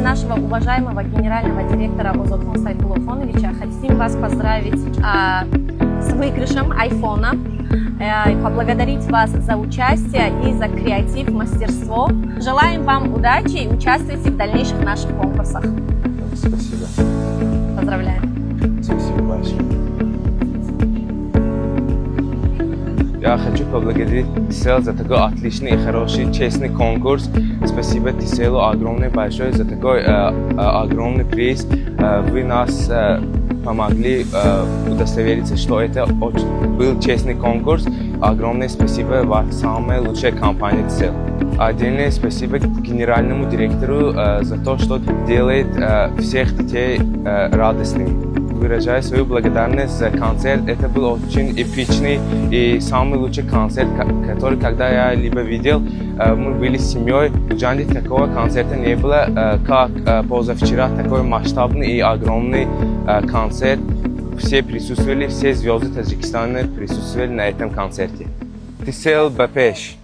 нашего уважаемого генерального директора Озотхон Сайфуллохоновича хотим вас поздравить с выигрышем айфона, поблагодарить вас за участие и за креатив, мастерство. Желаем вам удачи и участвуйте в дальнейших наших конкурсах. Спасибо. Поздравляем. Спасибо большое. Я хочу поблагодарить TCL за такой отличный и хороший, честный конкурс. Спасибо TCL огромное большое за такой огромный приз. Вы нас помогли удостовериться, что это был честный конкурс. Огромное спасибо, ваша самая лучшая компания TCL. Отдельное спасибо генеральному директору за то, что делает всех детей радостными. Выражаю свою благодарность за концерт. Это был очень эпичный и самый лучший концерт, который когда я либо видел. Мы были с семьей. В Джанде такого концерта не было, как позавчера. Такой масштабный и огромный концерт. Все присутствовали, все звезды Таджикистана присутствовали на этом концерте. TCL Бапеш.